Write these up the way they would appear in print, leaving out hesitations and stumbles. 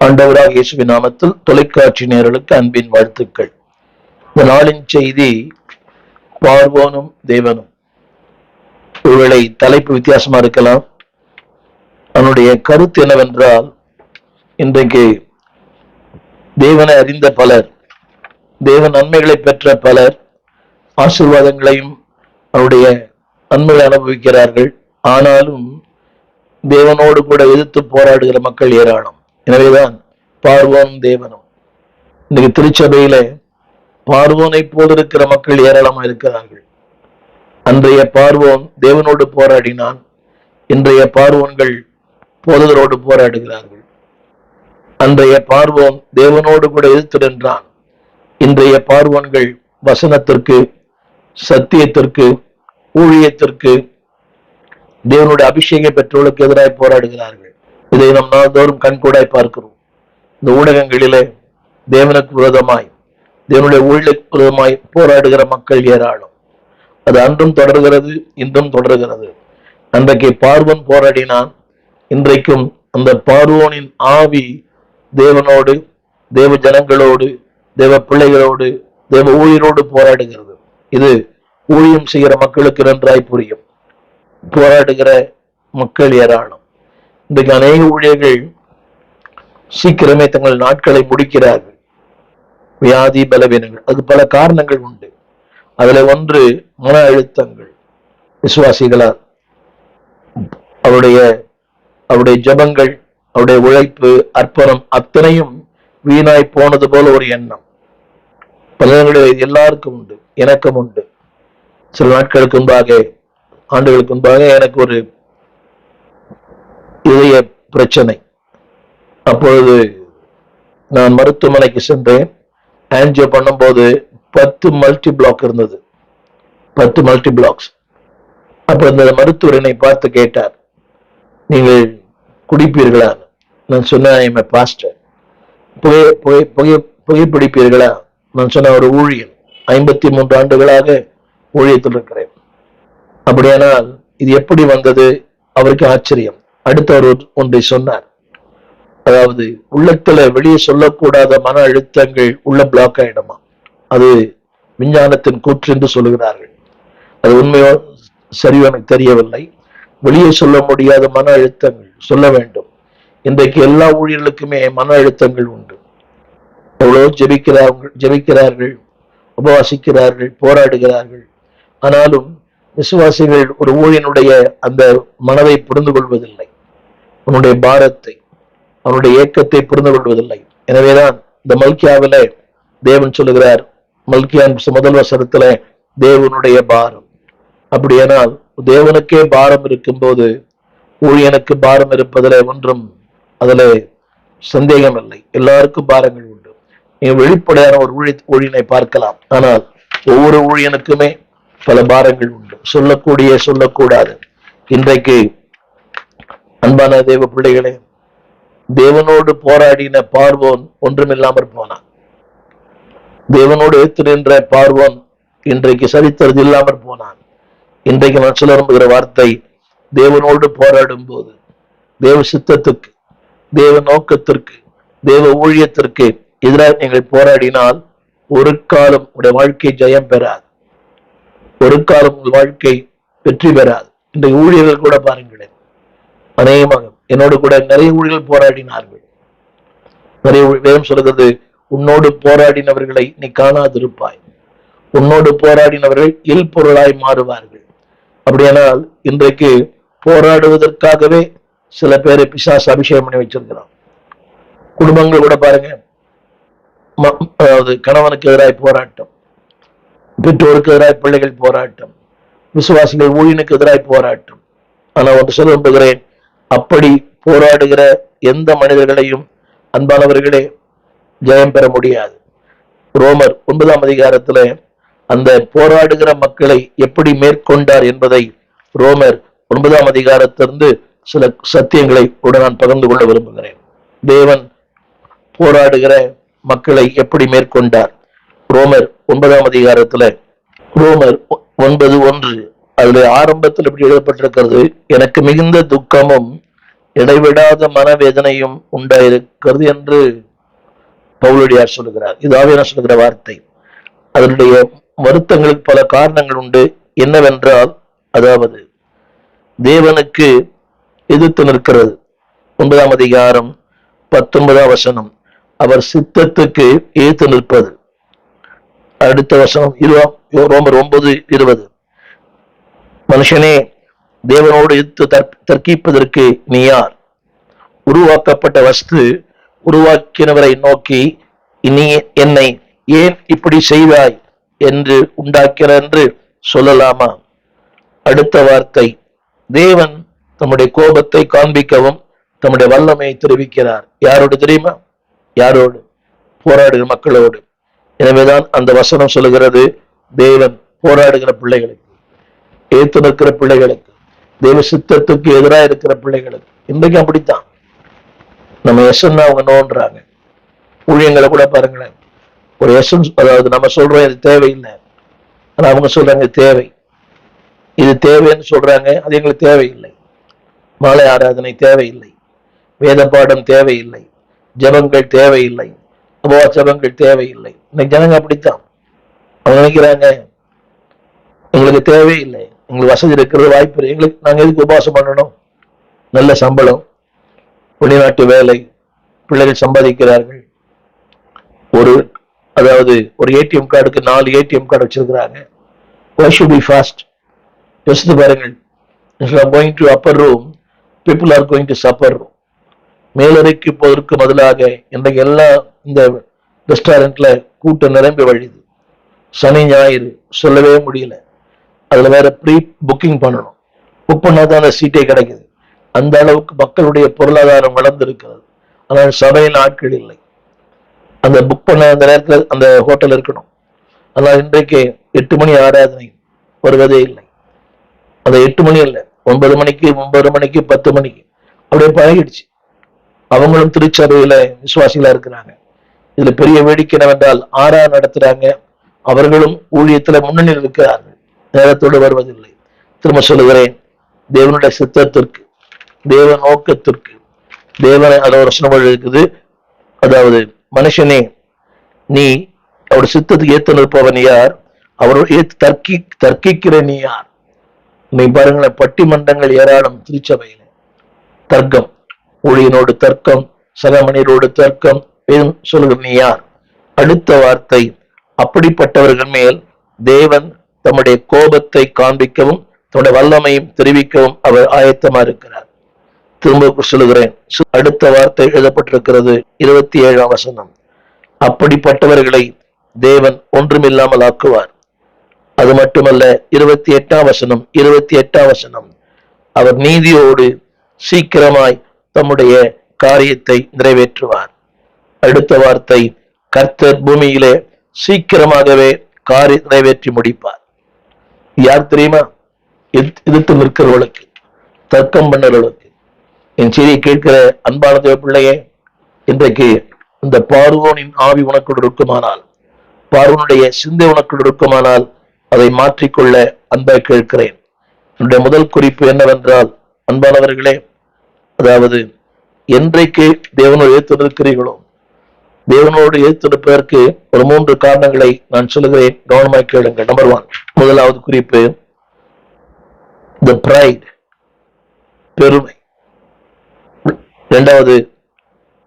ஆண்டவராக இயேசுவின் நாமத்தில் தொலைக்காட்சி நேயர்களுக்கு அன்பின் வாழ்த்துக்கள். இந்த நாளின் செய்தி பார்வோனும் தேவனும். ஒருவேளை தலைப்பு வித்தியாசமா இருக்கலாம். அவனுடைய கருத்து என்னவென்றால், இன்றைக்கு தேவனை அறிந்த பலர், தேவ நன்மைகளை பெற்ற பலர் ஆசீர்வாதங்களையும் அவருடைய நன்மைகளை அனுபவிக்கிறார்கள். ஆனாலும் தேவனோடு கூட எதிர்த்து போராடுகிற மக்கள் ஏராளம். எனவேதான் பார்வோனும் தேவனும். இன்னைக்கு திருச்சபையில பார்வோனை போல் இருக்கிற மக்கள் ஏராளமா இருக்கிறார்கள். அன்றைய பார்வோன் தேவனோடு போராடினான். இன்றைய பார்வோன்கள் போதகரோடு போராடுகிறார்கள். அன்றைய பார்வோன் தேவனோடு கூட எதிர்த்து நின்றான். இன்றைய பார்வோன்கள் வசனத்திற்கு, சத்தியத்திற்கு, ஊழியத்திற்கு, தேவனுடைய அபிஷேக பெற்றோருக்கு எதிராக போராடுகிறார்கள். இதை நம் நாள்தோறும் கண்கூடாய் பார்க்கிறோம். இந்த ஊடகங்களிலே தேவனுக்கு விரோதமாய், தேவனுடைய ஊழியருக்கு விரோதமாய் போராடுகிற மக்கள் ஏராளம். அது அன்றும் தொடர்கிறது, இன்றும் தொடர்கிறது. அன்றைக்கு பார்வோன் போராடினான். இன்றைக்கும் அந்த பார்வோனின் ஆவி தேவனோடு, தேவ ஜனங்களோடு, தேவ பிள்ளைகளோடு, தேவ ஊழியரோடு போராடுகிறது. இது ஊழியம் செய்கிற மக்களுக்கு நன்றாய் புரியும். போராடுகிற மக்கள் ஏராளம். இன்றைக்கு அநேக ஊழியர்கள் சீக்கிரமே தங்கள் நாட்களை முடிக்கிறார்கள். வியாதி, பலவீனங்கள், அது பல காரணங்கள் உண்டு. அதுல ஒன்று மன அழுத்தங்கள். விசுவாசிகளால் அவருடைய ஜபங்கள், அவருடைய உழைப்பு, அர்ப்பணம் அத்தனையும் வீணாய் போனது போல ஒரு எண்ணம் பலர்களுடைய எல்லாருக்கும் உண்டு, எனக்கும் உண்டு. சில நாட்களுக்கு முன்பாக, ஆண்டுகளுக்கு முன்பாக எனக்கு ஒரு இதய பிரச்சனை. அப்பொழுது நான் மருத்துவமனைக்கு சென்றேன். ஆன்ஜியோ பண்ணும்போது 10 மல்டி பிளாக் இருந்தது. 10 மல்டி பிளாக்ஸ். அப்ப இந்த மருத்துவர் என்னை பார்த்து கேட்டார், நீங்கள் குடிப்பீர்களா? நான் சொன்னேன், பாஸ்டர். புகைப்பிடிப்பீர்களா? நான் சொன்ன ஒரு ஊழியர், 53 ஆண்டுகளாக ஊழியத்தில் இருக்கிறேன். அப்படியானால் இது எப்படி வந்தது? அவருக்கு ஆச்சரியம். அடுத்த அவர் ஒன்றை சொன்னார். அதாவது உள்ளத்துல வெளியே சொல்லக்கூடாத மன அழுத்தங்கள் உள்ள பிளாக் ஆயிடுமா. அது விஞ்ஞானத்தின் கூற்று என்று சொல்லுகிறார்கள். அது உண்மையோ சரியோ எனக்கு தெரியவில்லை. வெளியே சொல்ல முடியாத மன அழுத்தங்கள் சொல்ல வேண்டும். இன்றைக்கு எல்லா ஊழியர்களுக்குமே மன அழுத்தங்கள் உண்டு. எவ்வளோ ஜெபிக்கிறார்கள், உபவாசிக்கிறார்கள், போராடுகிறார்கள். ஆனாலும் விசுவாசிகள் ஒரு ஊழியனுடைய அந்த மனதை புரிந்து கொள்வதில்லை. அவனுடைய பாரத்தை, அவனுடைய ஏக்கத்தை புரிந்து கொள்வதில்லை. எனவேதான் இந்த மல்கியாவில தேவன் சொல்லுகிறார், மல்கியான் முதல் வசனத்துல தேவனுடைய பாரம். அப்படியானால் தேவனுக்கே பாரம் இருக்கும் போது ஊழியனுக்கு பாரம் இருப்பதில் ஒன்றும் அதுல சந்தேகம் இல்லை. எல்லாருக்கும் பாரங்கள் உண்டு. நீங்க வெளிப்படையான ஒரு ஊழியனை பார்க்கலாம். ஆனால் ஒவ்வொரு ஊழியனுக்குமே பல பாரங்கள் உண்டு. சொல்லக்கூடிய, சொல்லக்கூடாது. இன்றைக்கு அன்பான தேவ பிள்ளைகளே, தேவனோடு போராடின பார்வோன் ஒன்றுமில்லாமற் போனான். தேவனோடு எடுத்து நின்ற பார்வோன் இன்றைக்கு சரித்திரது இல்லாமற் போனான். இன்றைக்கு நான் சொல்ல விரும்புகிற வார்த்தை, தேவனோடு போராடும் போது, தேவ சித்தத்துக்கு, தேவ நோக்கத்திற்கு, தேவ ஊழியத்திற்கு எதிராக நீங்கள் போராடினால் ஒரு காலம் உடைய வாழ்க்கை ஜெயம் பெறாது. ஒரு காலம் உங்கள் வாழ்க்கை வெற்றி பெறாது. இன்றைக்கு ஊழியர்கள் கூட பாருங்களேன், அநேகமாக என்னோடு கூட நிறைய ஊழியர்கள் போராடினார்கள். நிறைய வேதம் சொல்கிறது, உன்னோடு போராடினவர்களை நீ காணாதிருப்பாய். உன்னோடு போராடினவர்கள் இல்பொருளாய் மாறுவார்கள். அப்படியானால் இன்றைக்கு போராடுவதற்காகவே சில பேரை பிசாசு அபிஷேகம் பண்ணி வச்சிருக்கிறான். குடும்பங்கள் கூட பாருங்க, அதாவது கணவனுக்கு எதிராய் போராட்டம், பெற்றோருக்கு எதிராய் பிள்ளைகள் போராட்டம், விசுவாசிகள் ஊழியனுக்கு எதிராய் போராட்டம். ஆனால் ஒன்று சொல்ல விரும்புகிறேன், அப்படி போராடுகிற எந்த மனிதர்களையும் அன்பானவர்களே ஜெயம் பெற முடியாது. ரோமர் 9ஆம் அதிகாரத்துல அந்த போராடுகிற மக்களை எப்படி மேற்கொண்டார் என்பதை ரோமர் 9ஆம் அதிகாரத்திலிருந்து சில சத்தியங்களை கூட நான் பகிர்ந்து கொள்ள விரும்புகிறேன். தேவன் போராடுகிற மக்களை எப்படி மேற்கொண்டார்? ரோமர் 9ஆம் அதிகாரத்துல, ரோமர் 9:1 அதுல ஆரம்பத்தில் இப்படி எழுதப்பட்டிருக்கிறது, எனக்கு மிகுந்த துக்கமும் இடைவிடாத மனவேதனையும் உண்டாயிருக்கிறது என்று பவுலடியார் சொல்லுகிறார். இது ஆவியானவர் சொல்லுகிற வார்த்தை. அதனுடைய வருத்தங்களுக்கு பல காரணங்கள் உண்டு. என்னவென்றால், அதாவது தேவனுக்கு எதிர்த்து நிற்கிறது. 9ஆம் அதிகாரம் 19ஆம் வசனம், அவர் சித்தத்துக்கு எதிர்த்து நிற்பது. அடுத்த வசனம் ரோமர் 9:20, மனுஷனே, தேவனோடு எதிர்த்து தர்க்கிப்பதற்கு நீ யார்? உருவாக்கப்பட்ட வஸ்து உருவாக்கினவரை நோக்கி, நீ என்னை ஏன் இப்படி செய்வாய் என்று உண்டாக்கிறார் என்று சொல்லலாமா? அடுத்த வார்த்தை, தேவன் தம்முடைய கோபத்தை காண்பிக்கவும் தம்முடைய வல்லமையை தெரிவிக்கிறார். யாரோடு தெரியுமா? யாரோடு? போராடுகிற மக்களோடு. எனவேதான் அந்த வசனம் சொல்லுகிறது, தேவன் போராடுகிற பிள்ளைகளுக்கு, ஏத்து நிற்கிற பிள்ளைகளுக்கு, தேவ சித்தத்துக்கு எதிராக இருக்கிற பிள்ளைகளுக்கு. இன்றைக்கு அப்படித்தான். நம்ம எசன் அவங்க நோன்றாங்க. ஊழியங்களை கூட பாருங்களேன், ஒரு எசன், அதாவது நம்ம சொல்றோம் இது தேவையில்லை, ஆனா அவங்க சொல்றாங்க தேவை. இது தேவைன்னு சொல்றாங்க, அது எங்களுக்கு தேவையில்லை. மாலை ஆராதனை தேவையில்லை, வேத பாடம் தேவையில்லை, ஜபங்கள் தேவையில்லை, உபவாச ஜபங்கள் தேவையில்லை. இன்னைக்கு ஜனங்க அப்படித்தான். அவங்க நினைக்கிறாங்க எங்களுக்கு தேவையில்லை, எங்களுக்கு வசதி இருக்கிறது, வாய்ப்பு இல்லை, எங்களுக்கு நாங்க எதுக்கு உபவாசம் பண்ணணும்? நல்ல சம்பளம், வெளிநாட்டு வேலை, பிள்ளைகள் சம்பாதிக்கிறார்கள். அதாவது ஒரு ஏடிஎம் கார்டுக்கு 4 ஏடிஎம் கார்டு வச்சிருக்கிறாங்க. Why should we fast? யோசித்து பாருங்கள். Instead of going to upper room, people are going to supper room. மேலறைக்கு போவதற்கு பதிலாக இன்றைக்கு எல்லாம் இந்த ரெஸ்டாரண்ட்ல கூட்டம் நிரம்பி வழியுது. சனி ஞாயிறு சொல்லவே முடியல. அதுல வேற ப்ரீ புக்கிங் பண்ணணும். புக் பண்ணாதான் அந்த சீட்டே கிடைக்குது. அந்த அளவுக்கு மக்களுடைய பொருளாதாரம் வளர்ந்திருக்கிறது. ஆனால் சபையில் ஆட்கள் இல்லை. அந்த புக் பண்ண அந்த நேரத்தில் அந்த ஹோட்டல் இருக்கணும். ஆனால் இன்றைக்கு 8 மணி ஆராதனை வருவதே இல்லை. அந்த 8 மணி இல்லை, 9 மணிக்கு, 9 மணிக்கு, 10 மணிக்கு அப்படியே பழகிடுச்சு. அவங்களும் திருச்சபையில விசுவாசிகளா இருக்கிறாங்க. இதுல பெரிய வேடிக்கை என்னவென்றால், நடத்துறாங்க, அவர்களும் ஊழியத்துல முன்னணியில் இருக்கிறார்கள், நேரத்தோடு வருவதில்லை. திரும்ப சொல்லுகிறேன், தேவனுடைய சித்தத்திற்கு, தேவ நோக்கத்திற்கு, தேவனை அதோட வசனம் இருக்குது. அதாவது, மனுஷனே, நீ அவருடைய சித்தத்துக்கு ஏத்து நிற்பவன் யார்? அவரோட ஏத்து தர்க்கிக்கிற நீ யார்? நீ பாருங்களேன், பட்டிமன்றங்கள் ஏராளம் திருச்சபையில. தர்க்கம், ஊழியனோடு தர்க்கம், சகமணியரோடு தர்க்கம். சொல்லுகிற நீ யார்? அடுத்த வார்த்தை, அப்படிப்பட்டவர்கள் மேல் தேவன் தம்முடைய கோபத்தை காண்பிக்கவும் தம்முடைய வல்லமையும் தெரிவிக்கவும் அவர் ஆயத்தமா இருக்கிறார். திரும்ப சொல்லுகிறேன், அடுத்த வார்த்தை எழுதப்பட்டிருக்கிறது 27ஆம் வசனம். அப்படிப்பட்டவர்களை தேவன் ஒன்றுமில்லாமல் ஆக்குவார். அது மட்டுமல்ல, 28ஆம் வசனம், 28ஆம் வசனம், அவர் நீதியோடு சீக்கிரமாய் தம்முடைய காரியத்தை நிறைவேற்றுவார். அடுத்த வார்த்தை, கர்த்தர் பூமியிலே சீக்கிரமாகவே காரியம் நிறைவேற்றி முடிப்பார். யார் தெரியுமா? எதிர்த்து நிற்கிறவர்களுக்கு, தர்க்கம் பண்ணவர்களுக்கு. என் செய்தியை கேட்கிற அன்பான தேவ பிள்ளையே, இன்றைக்கு இந்த பார்வோனின் ஆவி உனக்குள் இருக்குமானால், பார்வோனுடைய சிந்தை உனக்குள் இருக்குமானால், அதை மாற்றிக்கொள்ள அன்பை கேட்கிறேன். என்னுடைய முதல் குறிப்பு என்னவென்றால், அன்பானவர்களே, அதாவது என்றைக்கு தேவனோடு ஏற்று நிற்கிறீர்களோ, தேவனோடு ஏற்று நிற்பதற்கு ஒரு 3 காரணங்களை நான் சொல்லுகிறேன், கவனமாய் கேளுங்கள். நம்பர் 1, முதலாவது குறிப்பு, the pride, பெருமை. 2வது,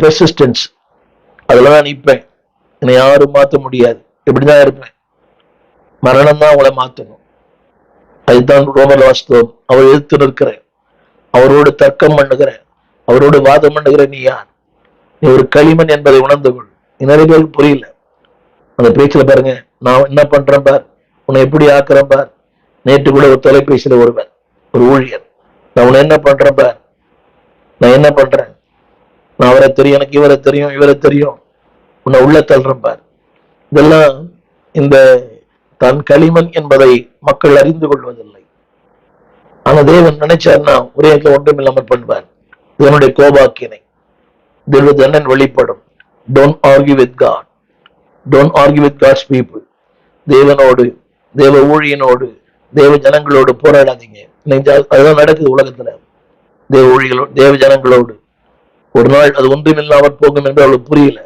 persistence, அதுலதான் நிற்பேன், என்னை யாரும் மாற்ற முடியாது, இப்படிதான் இருப்பேன், மரணம் தான் உங்களை மாற்றணும். அதுதான் ரோமர் வாஸ்தவம். அவர் எதிர்த்து நிற்கிறேன், அவரோடு தர்க்கம் பண்ணுகிறேன், அவரோடு வாதம் பண்ணுகிற நீ யார்? நீ ஒரு களிமண் என்பதை உணர்ந்து கொள். நிறைய பேருக்கு புரியல அந்த பேச்சுல. பாருங்க, நான் என்ன பண்றேன் பார், உன்னை எப்படி ஆக்குறேன் பார். நேற்று கூட ஒரு தொலைபேசியில ஒரு ஊழியர், நான் உன்னை என்ன பண்றேன் பார், நான் என்ன பண்றேன், நான் அவரை தெரியும், எனக்கு இவரை தெரியும், இவரை தெரியும், உன்னை உள்ள தள்ளுறேன் பார். இதெல்லாம் இந்த தன் களிமண் என்பதை மக்கள் அறிந்து கொள்வதில்லை. ஆனா தேவன் நினைச்சார்னா ஒரே ஒன்றும் இல்லாமல் பண்ணுவார். இதனுடைய கோபாக்கினை தண்டனை வெளிப்படும். Don't argue with God. Don't argue with God's people. தேவனோடு, தேவ ஊழியனோடு, தேவ ஜனங்களோடு போராடாதீங்க. அதுதான் நடக்குது உலகத்துல. தேவ ஊழிகளோடு தேவ ஜனங்களோடு ஒரு நாள் அது ஒன்றுமில்லாமல் போகும் என்று அவளுக்கு புரியல.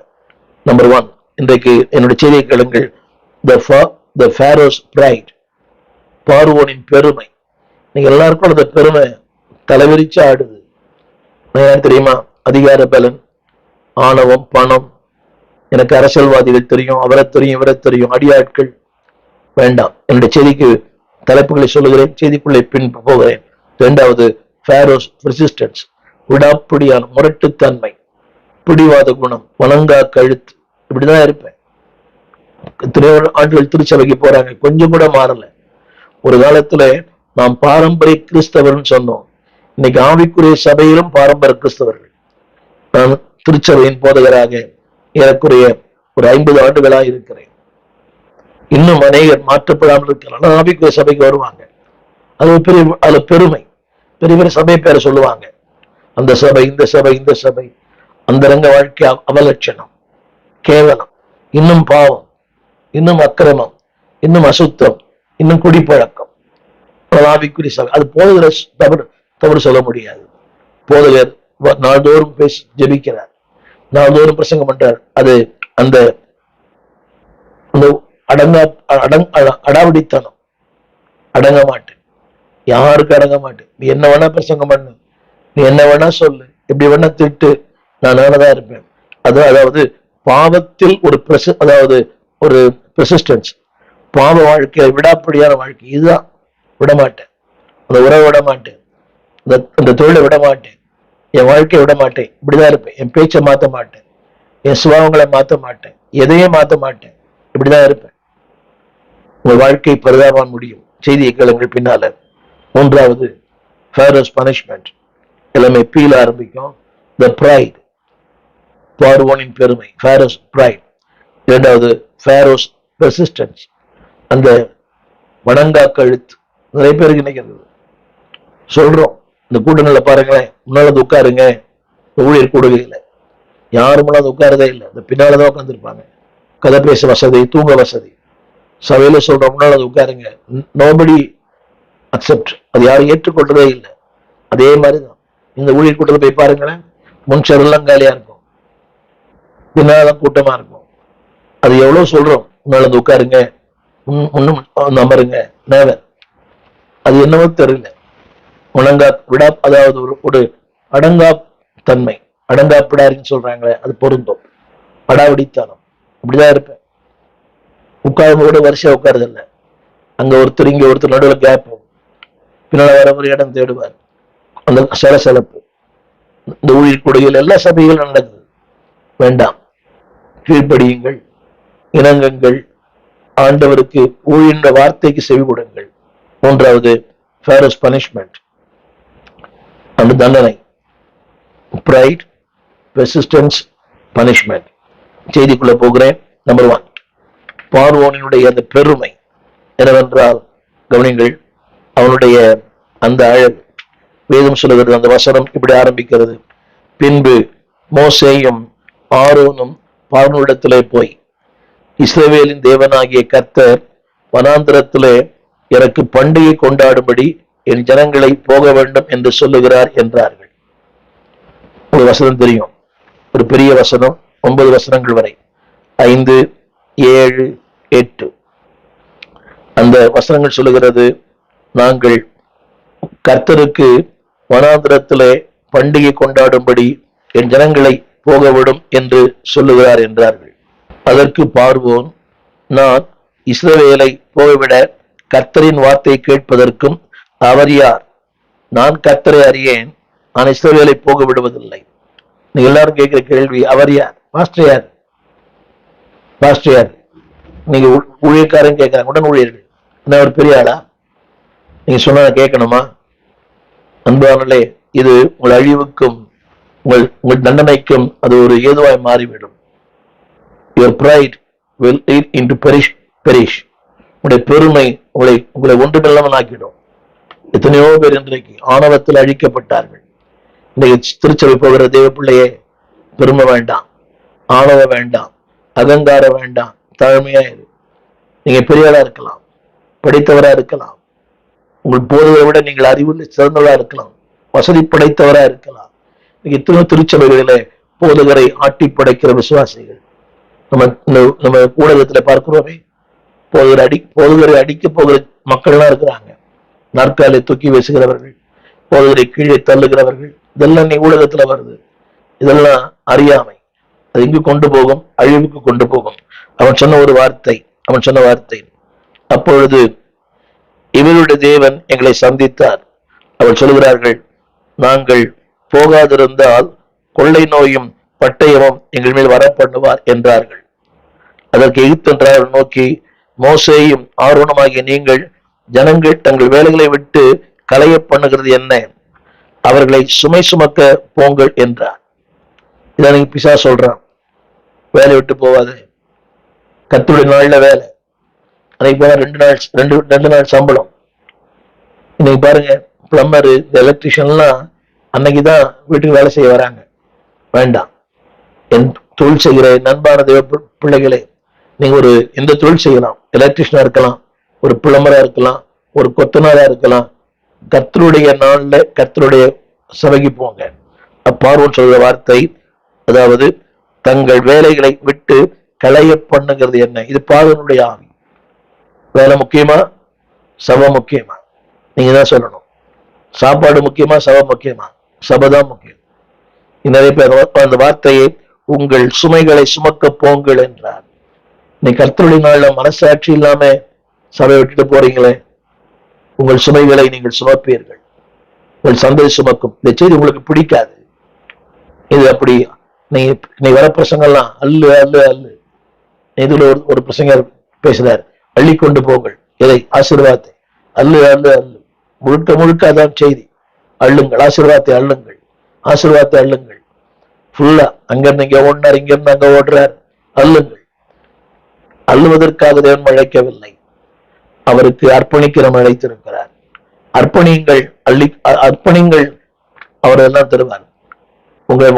நம்பர் 1, இன்றைக்கு என்னுடைய செய்தியை கேளுங்கள். The Pharaoh's pride, பார்வோனின் பெருமை. நீங்க எல்லாருக்கும் அந்த பெருமை தலைவிரிச்சு ஆடுது. யார் தெரியுமா? அதிகார பலன், ஆணவம், பணம். எனக்கு அரசியல்வாதிகள் தெரியும், அவரை தெரியும், இவரை தெரியும், அடியாட்கள். வேண்டாம். என்னுடைய செய்திக்கு தலைப்புகளை சொல்லுகிறேன், செய்திக்குள்ளே பின் போகிறேன். 2வது, Pharaoh's persistence, விடாப்பிடியான முரட்டுத்தன்மை, பிடிவாத குணம், வணங்கா கழுத்து. இப்படிதான் இருப்பேன். எத்தனையோ ஆண்டுகள் திருச்சபைக்கு போறாங்க, கொஞ்சம் கூட மாறல. ஒரு காலத்துல நாம் பாரம்பரிய கிறிஸ்தவர்னு சொன்னோம். இன்னைக்கு ஆவிக்குரிய சபையிலும் பாரம்பரிய கிறிஸ்தவர்கள். நான் திருச்சபையின் போதகராக ஏறக்குறைய ஒரு 50 ஆண்டுகளாக இருக்கிறேன். இன்னும் அநேகர் மாற்றப்படாமல் இருக்கிறாங்க. ஆவிக்குரிய சபைக்கு வருவாங்க. அதுல பெருமை, பெரிய பெரிய சபை பேரை சொல்லுவாங்க. அந்த சபை, இந்த சபை, இந்த சபை. அந்தரங்க வாழ்க்கை அவலட்சணம், கேவலம், இன்னும் பாவம், இன்னும் அக்கிரமம், இன்னும் அசுத்தம், இன்னும் குடிப்பழக்கம். ஆவிக்குரிய சபை. அது போதகர் தவறு சொல்ல முடியாது. போதகர் நாள்தோறும் பேசி ஜெபிக்கிறார், நாள்தோறும் பிரசங்கம் பண்றார். அது அந்த அடாவடித்தனம். அடங்க மாட்டேன், யாருக்கு அடங்க மாட்டேன். நீ என்ன வேணா பிரசங்கம் பண்ணு, நீ என்ன வேணா சொல்லு, எப்படி வேணா திட்டு, நான் நானதான் இருப்பேன். அதாவது பாவத்தில் ஒரு பெர்சிஸ்டன்ஸ், பாவ வாழ்க்கை, விடாப்படியான வாழ்க்கை. இதுதான். விடமாட்டேன், அந்த உறவை விட மாட்டேன், அந்த தொழிலை விட மாட்டேன், என் வாழ்க்கையை விட மாட்டேன். இப்படிதான் இருப்பேன். என் பேச்சை மாற்ற மாட்டேன், என் சுபாவங்களை மாற்ற மாட்டேன், எதையும் மாற்ற மாட்டேன். இப்படிதான் இருப்பேன். உங்க வாழ்க்கை பரிதாபம் முடியும். செய்தியை கேளுங்கள் பின்னால. 3வது, Pharaoh's punishment. எல்லாமே பீல ஆரம்பிக்கும். The pride, பார்வோனின் பெருமை, Pharaoh's pride. 2வது, Pharaoh's persistence, அந்த வணங்கா கழுத்து. நிறைய பேருக்கு நினைக்கிறது சொல்றோம். இந்த கூட்டங்களில் பாருங்களேன், முன்னால உட்காருங்க. ஊழியர் கூடுகையில் யாரும் முன்னால உட்காரதே இல்லை. இந்த பின்னாலதான் உட்காந்துருப்பாங்க. கதை பேச வசதி, தூங்க வசதி. சபையில சொல்றோம், முன்னால உட்காருங்க. Nobody accept. அது யாரும் ஏற்றுக்கொள்றதே இல்லை. அதே மாதிரிதான் இந்த ஊழியர் கூட்டத்தை போய் பாருங்களேன். முன்சரெல்லாம் காலியா இருக்கும், பின்னால கூட்டமா இருக்கும். அது எவ்வளவு சொல்றோம், முன்னால உட்காருங்க, முன்னும் அமருங்க. நேவர். அது என்னவோ தெரியல. அதாவது ஒரு அடங்கா தன்மை, அடங்காப்பிடாருன்னு சொல்றாங்களே, அது பொருந்தும். அடாவடித்தனம். அப்படிதான் இருப்பேன். உட்கார்ந்து கூட வரிசையா உட்காருது இல்லை. அங்க ஒருத்தர், இங்க ஒருத்தர், நடுவில் கேப், பின்னால வர ஒரு இடம் தேடுவார். அந்த சலசலப்பு இந்த ஊழியர் கூடையில் எல்லா சபைகளும் நடக்குது. வேண்டாம். கீழ்ப்படியுங்கள், இணங்குங்கள், ஆண்டவருக்கு ஊழின்ற வார்த்தைக்கு செவி கொடுங்கள். 3வது, Pharaoh's punishment, அந்த தண்டனை. Pride, persistence, punishment. செய்திக்குள்ள போகிறேன். நம்பர் 1, பார்வோனினுடைய அந்த பெருமை என்னவென்றால், கவனிங்கள், அவனுடைய அந்த அழகு. வேதம் சொல்லுகிறது, அந்த வசனம் இப்படி ஆரம்பிக்கிறது. பின்பு மோசேயும் ஆரோனும் பார்வோனிடத்திலே போய், இஸ்ரவேலின் தேவனாகிய கர்த்தர் வனாந்திரத்திலே எனக்கு பண்டிகை கொண்டாடும்படி என் ஜனங்களை போக வேண்டும் என்று சொல்லுகிறார் என்றார்கள். ஒரு வசனம் தெரியும், ஒரு பெரிய வசனம், 9 வசனங்கள் வரை, 5, 7, 8. அந்த வசனங்கள் சொல்லுகிறது, நாங்கள் கர்த்தருக்கு வனாந்திரத்திலே பண்டிகை கொண்டாடும்படி என் ஜனங்களை போகவிடும் என்று சொல்லுகிறார் என்றார்கள். அதற்கு பார்வோன், நான் இஸ்ரவேலை போகவிட கர்த்தரின் வார்த்தை கேட்பதற்கும் அவர் யார்? நான் கர்த்தரை அறியேன், நான் இஸ்ரவேலை போக விடுவதில்லை. நீங்க எல்லாரும் கேட்கிற கேள்வி, அவர் யார்? பாஸ்டர் யார்? பாஸ்டர் யார்? நீங்க ஊழியக்காரன் கேட்கிறாங்க, உடன் ஊழியர்கள். என்ன ஒரு பெரிய ஆளா? நீங்க சொன்ன கேட்கணுமா? அன்பானே, இது உங்கள் அழிவுக்கும் உங்கள் தண்டனைக்கும் அது ஒரு ஏதுவாய் மாறிவிடும். Your pride will lead into perish. உங்களுடைய பெருமை உங்களை ஒன்றுமில்லாமல் ஆக்கிடும். எத்தனையோ பேர் இன்றைக்கு ஆணவத்தில் அழிக்கப்பட்டார்கள். இன்றைக்கு திருச்சபை போகிற தேவ பிள்ளையே, பெருமை வேண்டாம், ஆணவம் வேண்டாம், அகங்காரம் வேண்டாம், தாழ்மையா இரு. நீங்க பெரியவரா இருக்கலாம், படித்தவரா இருக்கலாம், உங்கள் போதவரை விட நீங்கள் அறிவுள்ள சிறந்தவரா இருக்கலாம். வசதி படைத்தவரா இருக்கலாம். எத்தனையோ திருச்சபைகளில போதகரை ஆட்டி படைக்கிற விசுவாசிகள் நம்ம ஊடகத்துல பார்க்கிறோமே. போதகரை அடிக்க போகிற மக்கள்லாம் இருக்கிறாங்க. நாற்காலை தூக்கி வீசுகிறவர்கள், போதகரை கீழே தள்ளுகிறவர்கள், இதெல்லாம் நீ ஊடகத்துல வருது. இதெல்லாம் அறியாமை. அது எங்கு கொண்டு போகும்? அழிவுக்கு கொண்டு போகும். அவன் சொன்ன வார்த்தை, அப்பொழுது இவருடைய தேவன் எங்களை சந்தித்தார். அவர் சொல்கிறார்கள், நாங்கள் போகாதிருந்தால் கொள்ளை நோயும் பட்டயமும் எங்கள் மேல் வர பண்ணுவார் என்றார்கள். அதற்கு எகிப்து நோக்கி, மோசேயும் ஆரோனுமாகிய நீங்கள் ஜனங்கள் தங்கள் வேலைகளை விட்டு களைய பண்ணுகிறது என்ன? அவர்களை சுமை சுமக்க போங்கள் என்றார். இதான் நீங்க பிசா சொல்றான், வேலை விட்டு போவாது. கர்த்தருடைய நாள்ல வேலை. அன்னைக்கு போனா ரெண்டு நாள் சம்பளம். இன்னைக்கு பாருங்க, பிளம்பரு, இந்த எலக்ட்ரிஷியன்லாம் அன்னைக்குதான் வீட்டுக்கு வேலை செய்ய வராங்க. வேண்டாம். என் தொழில் செய்கிற நண்பான தேவ பிள்ளைகளே, நீங்க எந்த தொழில் செய்யலாம். எலக்ட்ரிஷியனா இருக்கலாம், ஒரு பிளம்பரா இருக்கலாம், ஒரு கொத்தனாரா இருக்கலாம். கர்த்தருடைய நாள்ல கர்த்தருடைய சபைக்கு போங்க. அப்பார்வன் சொல்ற வார்த்தை, அதாவது தங்கள் வேலைகளை விட்டு களைய பண்ணுகிறது என்ன? இது பார்வனுடைய ஆவி. வேலை முக்கியமா, சபை முக்கியமா? நீங்க தான் சொல்லணும். சாப்பாடு முக்கியமா, சபை முக்கியமா? சபைதான் முக்கியம். நிறைய பேர் அந்த வார்த்தையை உங்கள் சுமைகளை சுமக்க போங்கள் என்றார். நீ கர்த்தருடைய நாள்ல மனசாட்சி இல்லாம சபை விட்டுட்டு போறீங்களே, உங்கள் சுமைகளை நீங்கள் சுமப்பீர்கள். உங்கள் சந்தை சுமக்கும். இந்த செய்தி உங்களுக்கு பிடிக்காது. இது அப்படி நீ வர பிரசங்கெல்லாம் அல்லு அல்லு அல்லு. இதுல ஒரு பிரசங்கர் பேசுறார், அள்ளி கொண்டு போங்கள். இதை ஆசீர்வாதத்தை அல்லு அல்லு அல்லு. முழுக்க முழுக்க அதான் செய்தி. அள்ளுங்கள், ஆசீர்வாதத்தை அள்ளுங்கள், ஆசீர்வாதத்தை அள்ளுங்கள். ஃபுல்லா அங்கிருந்து இங்க ஓடினார், இங்கிருந்து அங்க ஓடுறார். அள்ளுங்கள். அள்ளுவதற்காக தேவன் அழைக்கவில்லை, அவருக்கு அர்ப்பணிக்கிற அழைத்திருக்கிறார். அர்ப்பணிங்கள், அர்ப்பணிங்கள், அவர் எல்லாம் தருவார். உங்கள்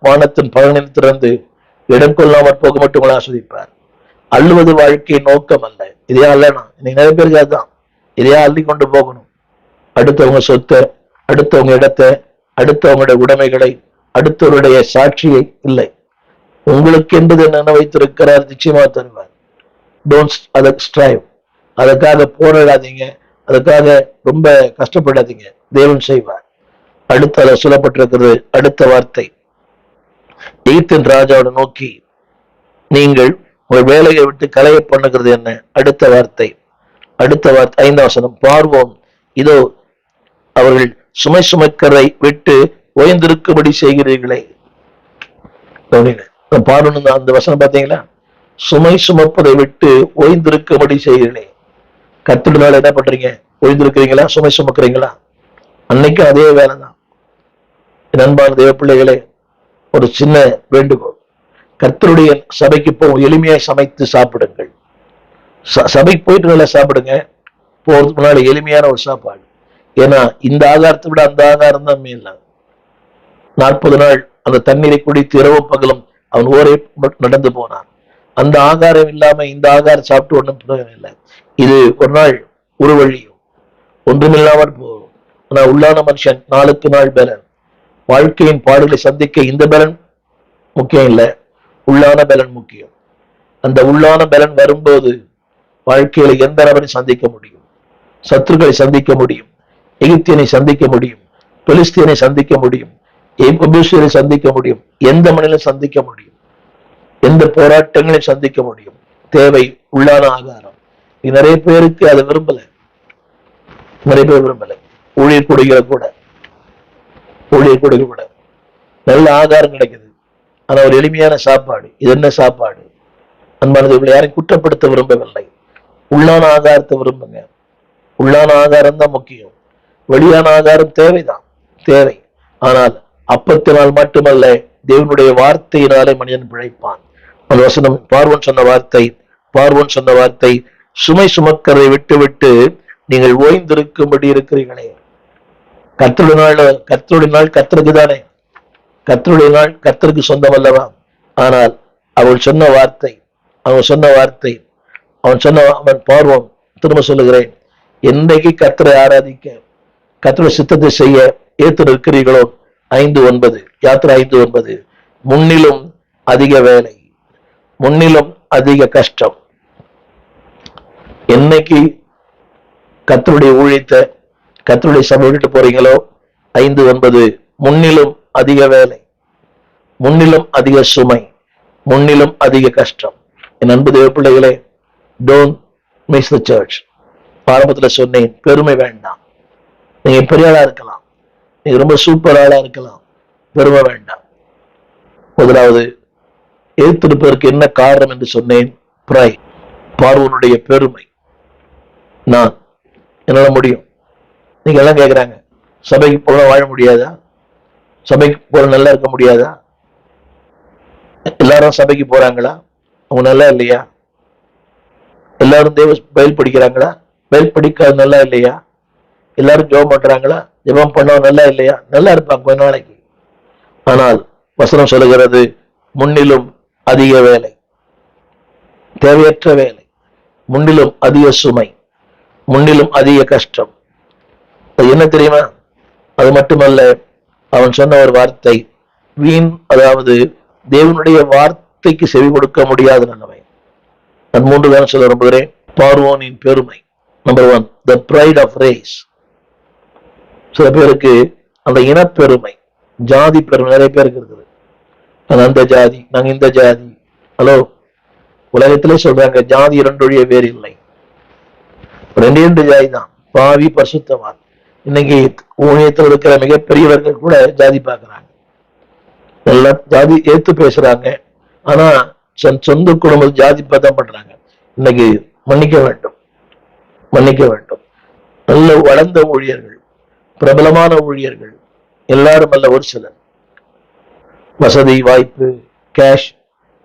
வானத்தின் பகனில் திறந்து இடம் கொள்ளாமற் போக மட்டும் உங்களை ஆஸ்வதிப்பார். அள்ளுவது வாழ்க்கை நோக்கம் அல்ல. இதையா அல்லனா? இன்னைக்கு நிறைய பேருக்கு அதுதான். இதையா அள்ளி கொண்டு போகணும். அடுத்தவங்க சொத்தை, அடுத்தவங்க இடத்தை, அடுத்தவங்களுடைய உடைமைகளை, அடுத்தவருடைய சாட்சியை இல்லை. உங்களுக்கு என்பது என்ன வைத்திருக்கிறார், நிச்சயமா தருவார். டோன்ட் அதற்கு ஸ்ட்ரைவ். அதுக்காக போராடாதீங்க, அதுக்காக ரொம்ப கஷ்டப்படாதீங்க. தேவன் செய்வார். அடுத்த சொல்லப்பட்டிருக்கிறது அடுத்த வார்த்தை, எகிப்தின் ராஜாவோட நோக்கி, நீங்கள் உங்கள் வேலையை விட்டு களைய பண்ணுகிறது என்ன? அடுத்த வார்த்தை 5ஆம் வசனம், பார்வோம், இதோ அவர்கள் சுமை சுமக்கரை விட்டு ஓய்ந்திருக்கும்படி செய்கிறீர்களே. பார்வன் அந்த வசனம் பார்த்தீங்களா? சுமை சுமப்பதை விட்டு ஓய்ந்திருக்கும்படி செய்கிறீர்களே. கர்த்தருடைய நாள் என்ன பண்றீங்க? ஓய்ந்திருக்கிறீங்களா? சுமை சுமக்கிறீங்களா? அன்னைக்கு அதே வேலைதான். அன்பான தேவ பிள்ளைகளே, ஒரு சின்ன வேண்டுகோள், கர்த்தருடைய சபைக்கு போகும் எளிமையாய் சமைத்து சாப்பிடுங்கள். சபைக்கு போயிட்டு நல்லா சாப்பிடுங்க. போறதுக்கு முன்னாடி எளிமையான ஒரு சாப்பாடு. ஏன்னா இந்த ஆகாரத்தை விட அந்த ஆகாரம் தான் மேல. 40 நாள் அந்த தண்ணீரை குடித்து இரவு பகலும் அவன் ஓரே நடந்து போனான். அந்த ஆகாரம் இல்லாம இந்த ஆகாரம் சாப்பிட்டு ஒன்றும் பிரயோஜனம் இல்லை. இது ஒரு நாள் ஒரு வழியும் ஒன்றுமில்லாமல் போகும். ஆனா உள்ளான மனுஷன் நாளுக்கு நாள் பலன். வாழ்க்கையின் பாடுகளை சந்திக்க இந்த பலன் முக்கியம் இல்லை, உள்ளான பலன் முக்கியம். அந்த உள்ளான பலன் வரும்போது வாழ்க்கையில எந்த நபரை சந்திக்க முடியும்? சத்துருக்களை சந்திக்க முடியும், எகிப்தியனை சந்திக்க முடியும், பெலிஸ்தியனை சந்திக்க முடியும், எபூசியரை சந்திக்க முடியும், எந்த மனிதனை சந்திக்க முடியும், எந்த போராட்டங்களை சந்திக்க முடியும். தேவை உள்ளான ஆகாரம். நிறைய பேருக்கு அதை விரும்பல. நிறைய பேர் விரும்பல. ஊழியர் கூட நல்ல ஆகாரம் கிடைக்குது, ஆனா ஒரு எளிமையான சாப்பாடு. இது என்ன சாப்பாடு? அன்பானது, யாரையும் குற்றப்படுத்த விரும்பவில்லை. உள்ளான ஆகாரத்தை விரும்புங்க. உள்ளான ஆகாரம் தான் முக்கியம். வெளியான ஆகாரம் தேவை. ஆனால் அப்பத்தினால் மட்டுமல்ல, தேவனுடைய வார்த்தையினாலே மனிதன் பிழைப்பான். அந்த வசனம் பார்வன் சொன்ன வார்த்தை, சுமை சுமக்கரை விட்டு விட்டு நீங்கள் ஓய்ந்திருக்கும்படி இருக்கிறீர்களே. கர்த்தருடைய நாள் கர்த்தருக்கு தானே. கர்த்தருடைய நாள் கர்த்தருக்கு சொந்தம் அல்லவா? ஆனால் அவன் சொன்ன வார்த்தை அவன் பார்வோம், திரும்ப சொல்லுகிறேன், என்றைக்கு கர்த்தரை ஆராதிக்க, கர்த்தருடைய சித்தத்தை செய்ய ஏத்து இருக்கிறீர்களோ? 5:9, யாத்திரை 5:9. முன்னிலும் அதிக வேலை, முன்னிலும் அதிக கஷ்டம். என்னைக்கு கர்த்தருடைய ஊழியத்தை, கர்த்தருடைய சபை விட்டு போறீங்களோ, 5:9, முன்னிலும் அதிக வேலை, முன்னிலும் அதிக சுமை, முன்னிலும் அதிக கஷ்டம். என் அன்பு தேவ பிள்ளைகளே, டோன்ட் மிஸ் த சர்ச். ஆரம்பத்தில் சொன்னேன், பெருமை வேண்டாம். நீங்க பெரிய ஆளா இருக்கலாம், நீங்க ரொம்ப சூப்பர் ஆளா இருக்கலாம், பெருமை வேண்டாம். முதலாவது எதிர்த்திருப்பதற்கு என்ன காரணம் என்று சொன்னேன், பிரைட், பார்வோனுடைய பெருமை. நான் என்னால முடியும். நீங்க எல்லாம் கேட்கிறாங்க, சபைக்கு போல வாழ முடியாதா? சபைக்கு போல நல்லா இருக்க முடியாதா? எல்லாரும் சபைக்கு போறாங்களா? அவங்க நல்லா இல்லையா? எல்லாரும் தேவ பயில் படிக்கிறாங்களா? பயில் படிக்காது நல்லா இல்லையா? எல்லாரும் ஜெபம் பண்றாங்களா? ஜெபம் பண்ண நல்லா இல்லையா? நல்லா இருப்பாங்க கொஞ்ச நாளைக்கு. ஆனால் வசனம் சொல்லுகிறது, முன்னிலும் அதிக வேலை, தேவையற்ற வேலை, முன்னிலும் அதிக சுமை, முன்னிலும் அதிக கஷ்டம். அது என்ன தெரியுமா? அது மட்டுமல்ல, அவன் சொன்ன ஒரு வார்த்தை, வீண், அதாவது தேவனுடைய வார்த்தைக்கு செவி கொடுக்க முடியாத நிலைமை. நான் 3 வேணும் சொல்ல விரும்புகிறேன். பார்வோனின் பெருமை. Number 1, the pride of race. சில பேருக்கு அந்த இனப்பெருமை, ஜாதி பெருமை நிறைய பேருக்கு இருக்குது. அந்த ஜாதி, நாங்க இந்த ஜாதி. ஹலோ, உலகத்திலே சொல்றாங்க, ஜாதி 2 ஒழிய வேறு இல்லை. 2 ஜாதி தான், பாவி பரிசுத்தவான். இன்னைக்கு ஊழியத்தில் இருக்கிற மிகப்பெரியவர்கள் கூட ஜாதி பார்க்கிறாங்க, எல்லாம் ஜாதி ஏத்து பேசுறாங்க. ஆனா சொந்த குடும்பம் ஜாதி பார்த்தா பண்றாங்க. இன்னைக்கு மன்னிக்க வேண்டும், மன்னிக்க வேண்டும். நல்ல வளர்ந்த ஊழியர்கள், பிரபலமான ஊழியர்கள் எல்லாரும் அல்ல, ஒரு சிலர் வசதி, வாய்ப்பு, கேஷ்,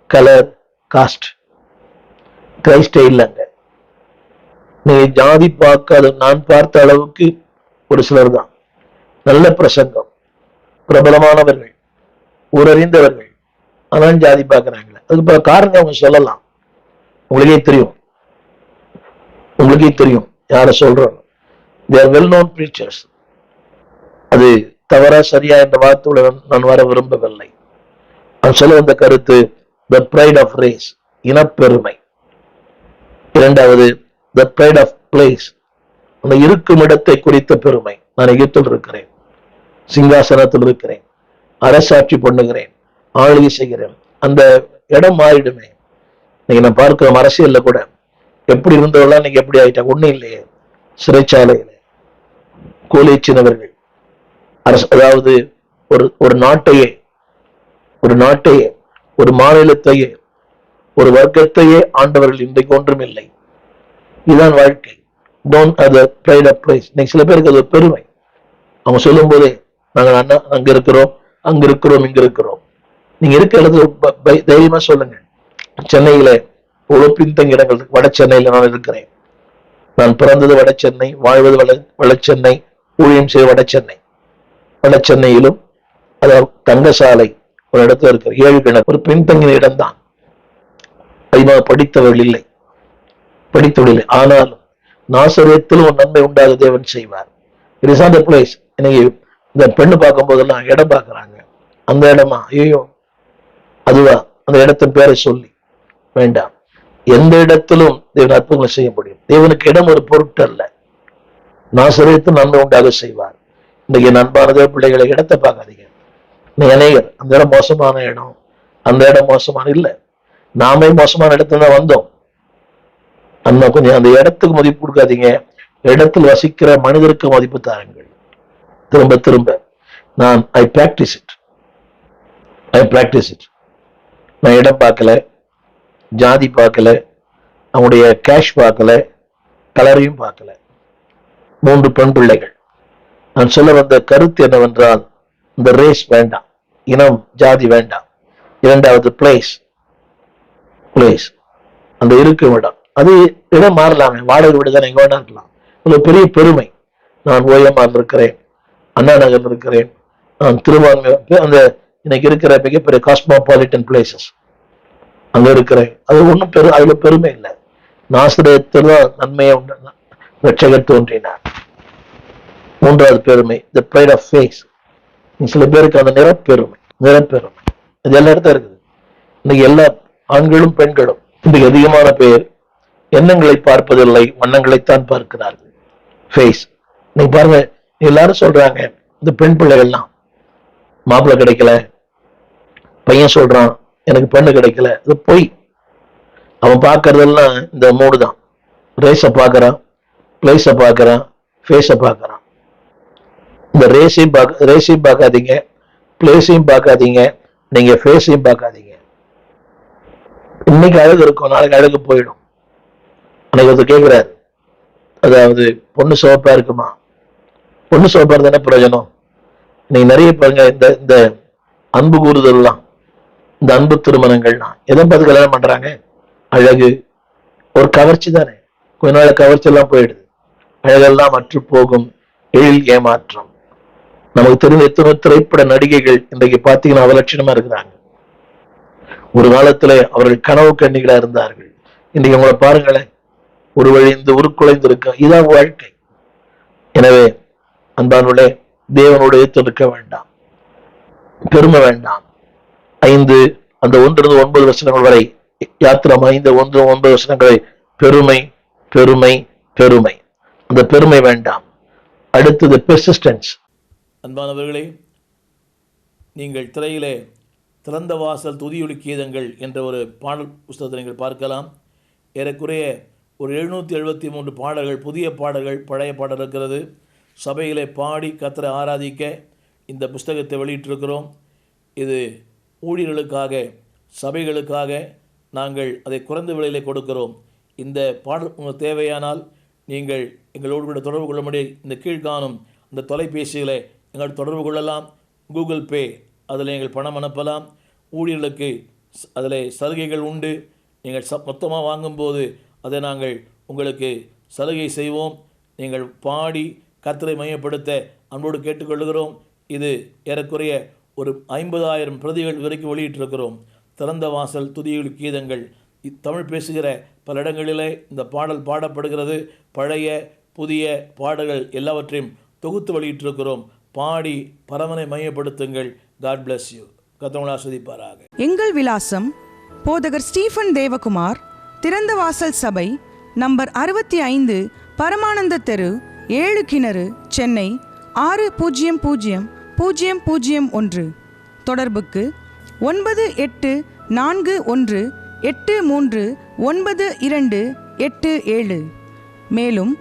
கலர், காஸ்ட், கிரைஸ்டே இல்லைங்க. நீங்க ஜாதி பார்க்காத, நான் பார்த்த அளவுக்கு ஒரு சிலர் தான். நல்ல பிரசங்கம், பிரபலமானவர்கள், ஊரறிந்தவர்கள், ஆனால் ஜாதி பார்க்கிறாங்களே. அதுக்கு காரணம் அவங்க சொல்லலாம். உங்களுக்கே தெரியும், உங்களுக்கே தெரியும் யார சொல்றோம். they are well known preachers. அது தவறா சரியா என்ற வார்த்தையோட நான் வர விரும்பவில்லை. நான் சொல்ல வந்த கருத்து, the pride of race, இனப்பெருமை. 2வது, the pride of place, அந்த இருக்கும் இடத்தை குறித்த பெருமை. நான் எகிப்தில் இருக்கிறேன், சிங்காசனத்தில் இருக்கிறேன், அரசாட்சி பண்ணுகிறேன், ஆளுகை செய்கிறேன். அந்த இடம் மாறிடுமே. நீங்க நான் பார்க்கிறோம், அரசியல்ல கூட எப்படி இருந்தவர்களா நீங்க எப்படி ஆயிட்டாங்க? ஒண்ணும் இல்லையே. சிறைச்சாலையில கோலேச்சினவர்கள், அதாவது ஒரு நாட்டையே, ஒரு மாநிலத்தையே, ஒரு வர்க்கத்தையே ஆண்டவர்கள் இன்றைக்கு ஒன்றும் இல்லை. இதுதான் வாழ்க்கை. இன்னைக்கு சில பேருக்கு அது பெருமை. அவங்க சொல்லும் போதே, நாங்கள் அங்க இருக்கிறோம், அங்க இருக்கிறோம், இங்க இருக்கிறோம். நீங்க இருக்கிற இடத்துல தைரியமா சொல்லுங்க. சென்னையில ஒரு பின்தங்கிய இடங்கள், வட சென்னையில நான் இருக்கிறேன். நான் பிறந்தது வட சென்னை, வாழ்வது வட சென்னை, ஊழியம் செய்ய வட சென்னை. வட சென்னையிலும் அதாவது தங்கசாலை ஒரு இடத்துல இருக்கிற 7 கிணறு, ஒரு பின்தங்கிய இடம்தான். அதிகமாக படித்தவர்கள் இல்லை, படித்தவர்கள் இல்லை. ஆனாலும் நாசரேத்திலும் ஒரு நன்மை உண்டாக தேவன் செய்வார். It is not a place. இன்னைக்கு இந்த பெண்ணு பார்க்கும் போதெல்லாம் இடம் பார்க்கறாங்க. அந்த இடமா? ஐயோ அதுவா? அந்த இடத்தின் பேரை சொல்லி வேண்டாம். எந்த இடத்திலும் தேவன் அற்புதங்களை செய்ய முடியும். தேவனுக்கு இடம் ஒரு பொருட்டு அல்ல. நாசரேத்து நன்மை உண்டாக செய்வார். இன்னைக்கு நண்பானதே பிள்ளைகளை இடத்தை பார்க்காதீங்க. அநேகர் அந்த இடம் மோசமான இடம், அந்த இடம் மோசமான இல்லை, நாமே மோசமான இடத்துல தான் வந்தோம். கொஞ்சம் அந்த இடத்துக்கு மதிப்பு கொடுக்காதீங்க. இடத்தில் வசிக்கிற மனிதருக்கு மதிப்பு தாருங்கள். திரும்ப திரும்ப நான் ஐ பிராக்டிஸ் இட். நான் இடம் பார்க்கல, ஜாதி பார்க்கல, அவங்களுடைய கேஷ் பார்க்கல, கலரையும் பார்க்கல. 3 பெண் பிள்ளைகள். நான் சொல்ல வந்த கருத்து என்னவென்றால், இந்த ரேஸ் வேண்டாம், இனம் ஜாதி வேண்டாம். 2வது பிளேஸ், அந்த இருக்கும் இடம். அது இடம் மாறலாமே, வாடகை வீடு தான், எங்க வேணா இருக்கலாம். ஒரு பெரிய பெருமை. நான் ஓஎம்ஆர் இருக்கிறேன், அண்ணா நகர் இருக்கிறேன், நான் திருவான்மை, அந்த இன்னைக்கு இருக்கிற மிகப்பெரிய காஸ்மோபாலிட்டன் பிளேசஸ் அங்க இருக்கிறேன். அது ஒன்றும் அதுல பெருமை இல்லை. நாசரேத்தில் தான் நன்மையை ரட்சகர் தோன்றினார். மூன்றாவது பெருமை the pride of face. சில பேருக்கு அந்த நிறப்பெருமை இது எல்லா இடத்துல இருக்குது. இன்னைக்கு எல்லா ஆண்களும் பெண்களும் இன்றைக்கு அதிகமான பேர் எண்ணங்களை பார்ப்பதில்லை, வண்ணங்களைத்தான் பார்க்கிறார்கள். ஃபேஸ். நீங்க பாருங்க, எல்லாரும் சொல்றாங்க இந்த பெண் பிள்ளைகள்லாம் மாப்பிள்ளை கிடைக்கல, பையன் சொல்றான் எனக்கு பெண்ணு கிடைக்கல. இது பொய். அவன் பார்க்கறதெல்லாம் இந்த மூடு தான். ரேஸை பார்க்கறான், பிளேஸை பார்க்கறான், ஃபேஸை பார்க்கறான். இந்த ரேஸையும் பார்க்காதீங்க, பிளேஸையும் பார்க்காதீங்க, நீங்க ஃபேஸையும் பார்க்காதீங்க. இன்னைக்கு அழகு இருக்கும், நாளைக்கு அழகு போயிடும். அன்னைக்கு ஒருத்தர் கேட்கிறாரு, அதாவது பொண்ணு சிவப்பா இருக்குமா? பொண்ணு சிவப்பா இருந்தா என்ன பிரயோஜனம்? நீங்க நிறைய பாருங்க, இந்த அன்பு கூறுதல்லாம், இந்த அன்பு திருமணங்கள்லாம் எதை பார்த்து கல்யாணம் பண்றாங்க? அழகு, ஒரு கவர்ச்சி தானே. கொஞ்ச நாள் கவர்ச்சி எல்லாம் போயிடுது, அழகெல்லாம் அற்று போகும், எழில் ஏமாற்றம். நமக்கு தெரிந்த எத்தனை திரைப்பட நடிகைகள் இன்றைக்கு பார்த்தீங்கன்னா அவலட்சணமா இருக்கிறாங்க. ஒரு காலத்துல அவர்கள் கனவு கண்ணிகளா இருந்தார்கள். இன்றைக்கு உங்களை பாருங்களேன், ஒரு வழிந்து உருக்குலைந்து இருக்க. இதான் வாழ்க்கை. எனவே அன்பானவர்களே, தேவனோடு ஏற்றிருக்க வேண்டாம், பெருமை வேண்டாம். 1-9 வசனங்கள் வரை யாத்திரம் 5-1-9 வசனங்களை பெருமை பெருமை பெருமை, அந்த பெருமை வேண்டாம். அடுத்தது பெர்சிஸ்டன்ஸ். அன்பானவர்களே, நீங்கள் திரையிலே திறந்த வாசல் துதியொலி கீதங்கள் என்ற ஒரு பாடல் புஸ்தகத்தை நீங்கள் பார்க்கலாம். ஏறக்குறைய ஒரு 773 பாடல்கள், புதிய பாடல்கள், பழைய பாடல் இருக்கிறது. சபையிலே பாடி கர்த்தரை ஆராதிக்க இந்த புஸ்தகத்தை வெளியிட்டிருக்கிறோம். இது ஊழியர்களுக்காக, சபைகளுக்காக நாங்கள் அதை குறைந்த விலையிலே கொடுக்கிறோம். இந்த பாடல் உங்களுக்கு தேவையானால் நீங்கள் எங்களோடு கூட தொடர்பு கொள்ள முடியும். இந்த கீழ்காணும் இந்த தொலைபேசிகளை எங்கள் தொடர்பு கொள்ளலாம். கூகுள் பே, அதில் நீங்கள் பணம் அனுப்பலாம். ஊழியர்களுக்கு அதில் சலுகைகள் உண்டு. நீங்கள் மொத்தமாக வாங்கும்போது அதை நாங்கள் உங்களுக்கு சலுகை செய்வோம். நீங்கள் பாடி கர்த்தரை மையப்படுத்த அன்போடு கேட்டுக்கொள்கிறோம். இது ஏறக்குறைய ஒரு 50,000 பிரதிகள் வரைக்கும் வெளியிட்டிருக்கிறோம். திறந்த வாசல் துதியொலி கீதங்கள். தமிழ் பேசுகிற பல இடங்களிலே இந்த பாடல் பாடப்படுகிறது. பழைய புதிய பாடல்கள் எல்லாவற்றையும் தொகுத்து வெளியிட்டிருக்கிறோம். பாடி பரமனை மையப்படுத்துங்கள். God bless you. கர்த்தர் ஆசீர்வதிப்பாராக. எங்கள் விலாசம் போதகர் ஸ்டீஃபன் தேவகுமார், திறந்த வாசல் சபை, நம்பர் 65, பரமானந்த தெரு, 7 கிணறு, சென்னை 600001. தொடர்புக்கு 9841839287. மேலும்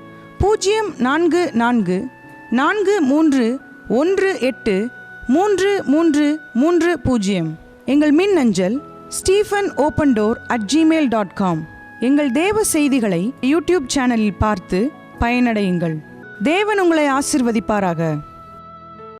0444183330. எங்கள் மின்னஞ்சல் stephenopendor@gmail.com. எங்கள் தேவ செய்திகளை யூடியூப் சேனலில் பார்த்து பயனடையுங்கள். தேவன் உங்களை ஆசீர்வதிப்பாராக.